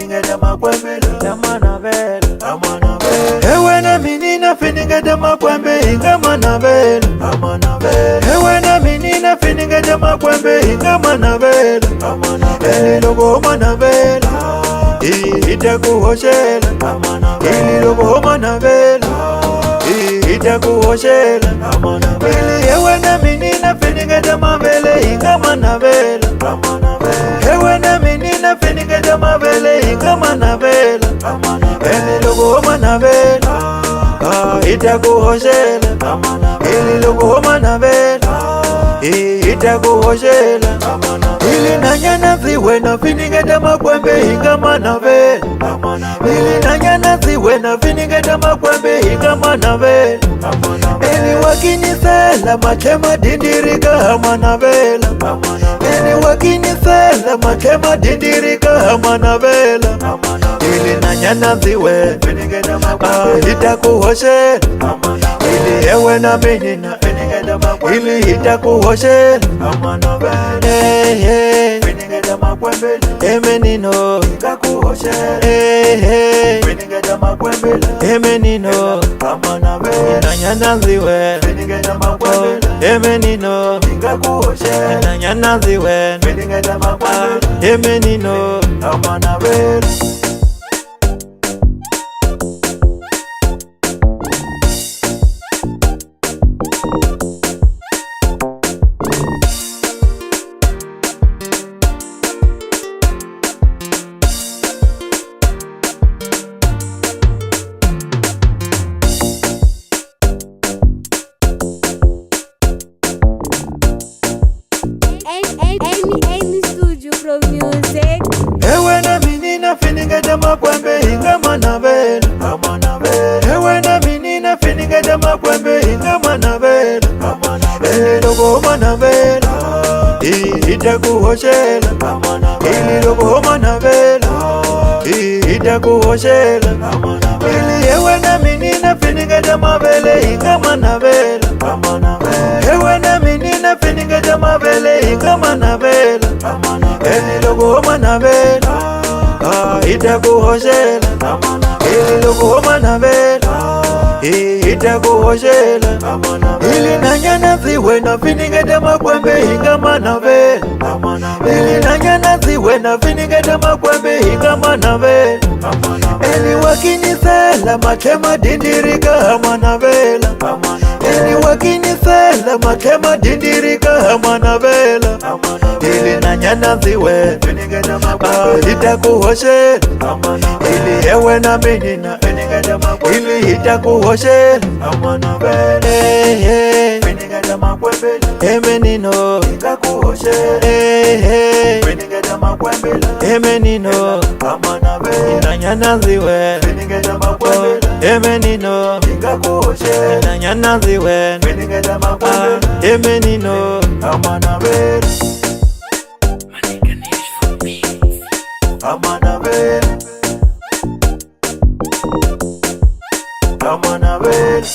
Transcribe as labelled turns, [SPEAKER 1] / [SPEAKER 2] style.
[SPEAKER 1] finingata makwembela
[SPEAKER 2] Jamana vela
[SPEAKER 1] amana vela ewe na minina finingata makwembe ingamana vela amana vela ewe na minina finingata makwembe ingamana vela amana vela logo mana vela itakuhoshela amana vela logo mana vela itakuhoshela amana vela ewe na minina finingata mavele ingamana vela amana vela ewe na minina finingata mavele ingamana vela amana vela logo mana vela itakuhoshela amana vela logo mana vela itakuhoshela amana ili nanyana ziwe na finingata makwembe ingamana vela amana ili nanyana ziwe na finingata makwembe ingamana vela amana eli wakinisela matema dindirika amana vela amana eli wakinisela matema dindirika amana vela amana ili nanyana ziwe finingata makwembe itakuhoshela amana ili ewe na menina finingata makwembe ili itakuhoshela amana vela finingata makwembe emenino ikakuhoshela finingata makwembe emenino amana vela nanyana ziwe finingata makwembe emenino ikakuhoshela nanyana ziwe finingata makwembe emenino amana vela
[SPEAKER 3] Amy Studio Pro Music.
[SPEAKER 1] ewe na minina finingata makwembe ingamana vela amana vela ewe na minina finingata makwembe ingamana vela amana vela logo mana vela itakuhoshela amana vela logo mana vela itakuhoshela amana vela ewe na minina finingata mavele ingamana vela amana vela ewe na minina finingata mavele ingamana vela amana vela logo mana vela itakuhoshela amana vela logo mana vela itakuhoshela amana ili nanyana ziwe na finingata makwembe ingamana vela amana ili nanyana ziwe na finingata makwembe ingamana vela amana eli wakinisela matema dindirika amana vela amana eli wakinisela matema dindirika amana vela amana ili nanyana ziwe finingata makwembe itakuhoshela amana ili ewe na menina finingata makwembe ili itakuhoshela amana vela finingata makwembe emenino ikakuhoshela finingata makwembe emenino amana vela nanyana ziwe finingata makwembe emenino ikakuhoshela nanyana ziwe finingata makwembe emenino amana vela amana vela amana vela